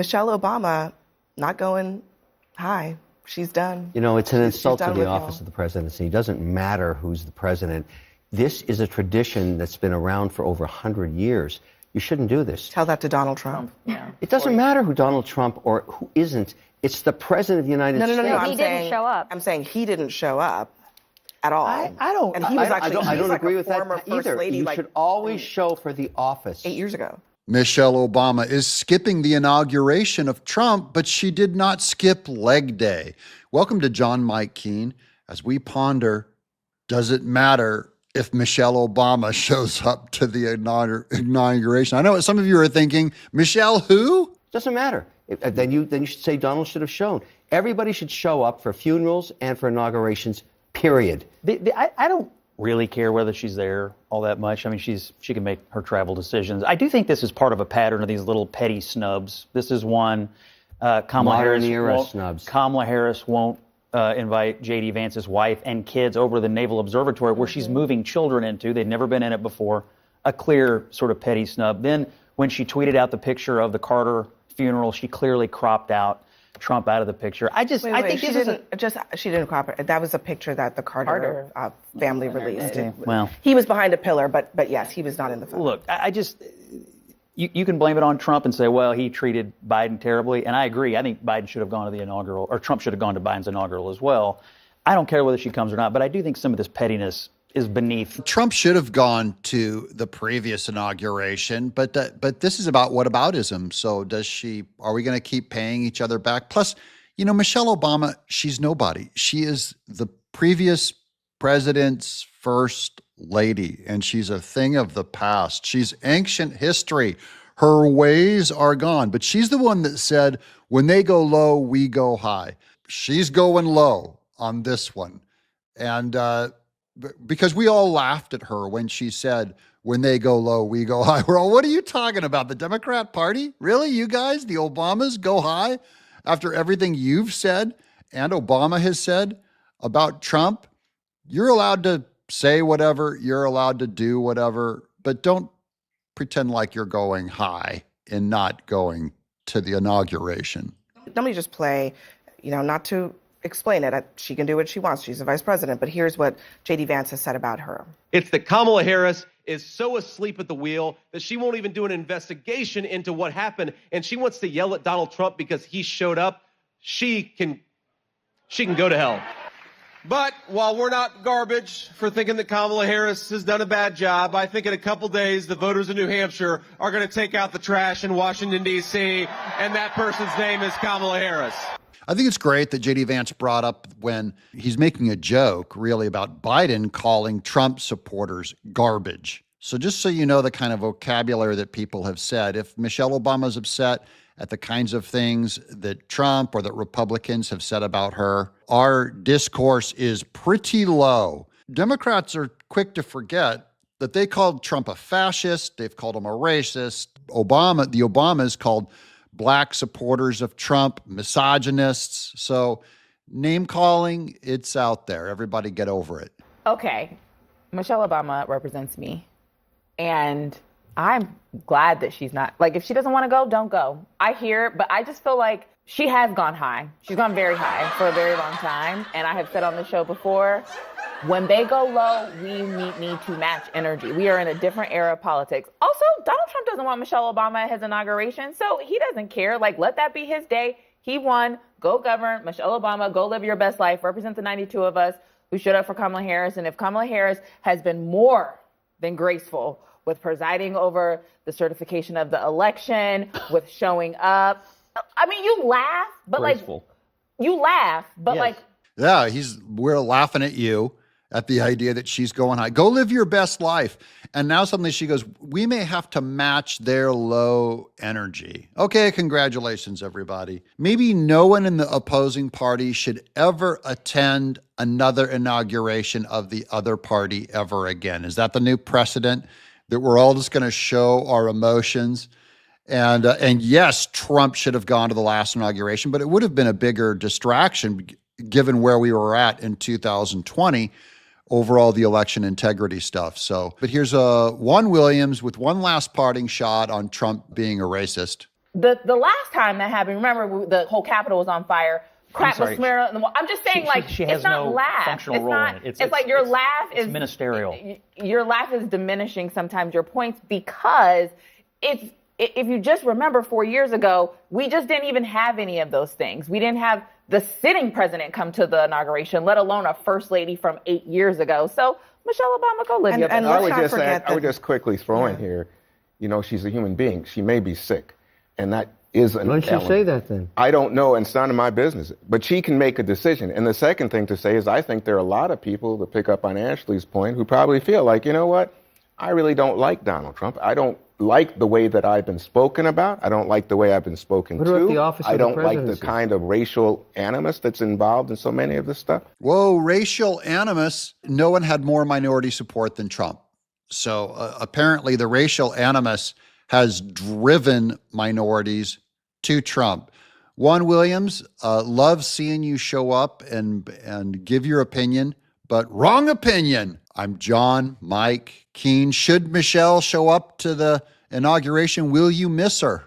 Michelle Obama not going high. She's done. You know, it's an insult to the y'all. office of the presidency. It doesn't matter who's the president. This is a tradition that's been around for over 100 years. You shouldn't do this. Tell that to Donald Trump. Yeah. It doesn't matter who Donald Trump or who isn't. It's the president of the United States. No. He didn't show up. I'm saying he didn't show up at all. I don't. And he was actually. I don't like agree a with former that First either. Lady, You like, should always show for the office. 8 years ago. Michelle Obama is skipping the inauguration of Trump, but she did not skip leg day. Welcome to John Mike Keene as we ponder, does it matter if Michelle Obama shows up to the inauguration? I know what some of you are thinking, Michelle who? Doesn't matter. Then you should say Donald should have shown. Everybody should show up for funerals and for inaugurations, period. I don't really care whether she's there all that much. I mean, she can make her travel decisions. I do think this is part of a pattern of these little petty snubs. This is one. Kamala Harris won't invite J.D. Vance's wife and kids over to the Naval Observatory where she's moving children into. They'd never been in it before. A clear sort of petty snub. Then when she tweeted out the picture of the Carter funeral, she clearly cropped out Trump out of the picture. I think she didn't crop it. That was a picture that the Carter family released. Well, he was behind a pillar, but yes, he was not in the photo. Look, you can blame it on Trump and say, well, he treated Biden terribly, and I agree. I think Biden should have gone to the inaugural, or Trump should have gone to Biden's inaugural as well. I don't care whether she comes or not, but I do think some of this pettiness is beneath. Trump should have gone to the previous inauguration, but this is about whataboutism. So are we going to keep paying each other back? Plus, you know, Michelle Obama, she's nobody. She is the previous president's first lady, and she's a thing of the past. She's ancient history. Her ways are gone, but she's the one that said, when they go low, we go high. She's going low on this one. And, because we all laughed at her when she said, when they go low, we go high. We're all, what are you talking about? The Democrat Party? Really? You guys, the Obamas, go high after everything you've said and Obama has said about Trump? You're allowed to say whatever, you're allowed to do whatever, but don't pretend like you're going high and not going to the inauguration. Let me just play, not to explain it. She can do what she wants. She's the vice president. But here's what J.D. Vance has said about her. It's that Kamala Harris is so asleep at the wheel that she won't even do an investigation into what happened. And she wants to yell at Donald Trump because he showed up. She can go to hell. But while we're not garbage for thinking that Kamala Harris has done a bad job, I think in a couple days the voters in New Hampshire are going to take out the trash in Washington, D.C., and that person's name is Kamala Harris. I think it's great that J.D. Vance brought up when he's making a joke, really, about Biden calling Trump supporters garbage. So just so you know the kind of vocabulary that people have said, if Michelle Obama's upset at the kinds of things that Trump or that Republicans have said about her, our discourse is pretty low. Democrats are quick to forget that they called Trump a fascist. They've called him a racist. The Obamas called Black supporters of Trump misogynists. So name calling, it's out there. Everybody get over it. Okay. Michelle Obama represents me. And I'm glad that she's not, if she doesn't want to go, don't go. I hear it, but I just feel like she has gone high. She's gone very high for a very long time. And I have said on the show before, when they go low, we need to match energy. We are in a different era of politics. Also, Donald Trump doesn't want Michelle Obama at his inauguration, so he doesn't care. Let that be his day. He won. Go govern. Michelle Obama, go live your best life. Represent the 92 of us who stood up for Kamala Harris. And if Kamala Harris has been more than graceful with presiding over the certification of the election, with showing up, I mean, you laugh, but graceful. Yeah, we're laughing at you at the idea that she's going high. Go live your best life. And now suddenly she goes, we may have to match their low energy. Okay, congratulations, everybody. Maybe no one in the opposing party should ever attend another inauguration of the other party ever again. Is that the new precedent, that we're all just going to show our emotions? And yes, Trump should have gone to the last inauguration, but it would have been a bigger distraction given where we were at in 2020 over all the election integrity stuff. So, but here's Juan Williams with one last parting shot on Trump being a racist. The last time that happened, remember the whole Capitol was on fire. Crap was smeared on the wall. I'm just saying, she has it's not no laugh. functional It's role not, in it. It's like your laugh is ministerial. Your laugh is diminishing sometimes your points, because if you just remember 4 years ago, we just didn't even have any of those things. We didn't have the sitting president come to the inauguration, let alone a first lady from 8 years ago. So Michelle Obama, go live your best. And I let's would not just forget I would that- just quickly throw in here, she's a human being. She may be sick, and that is an Why don't you element. say that then? I don't know, and it's none of my business. But she can make a decision. And the second thing to say is I think there are a lot of people, to pick up on Ashley's point, who probably feel like, you know what? I really don't like Donald Trump. I don't like the way that I've been spoken about. I don't like the way I've been spoken What about to. the office of I the don't like the presidency? kind of racial animus that's involved in so many of this stuff. Whoa, racial animus. No one had more minority support than Trump. So apparently the racial animus has driven minorities to Trump. Juan Williams, love seeing you show up and give your opinion, but wrong opinion. I'm John, Mike, Keen. Should Michelle show up to the inauguration? Will you miss her?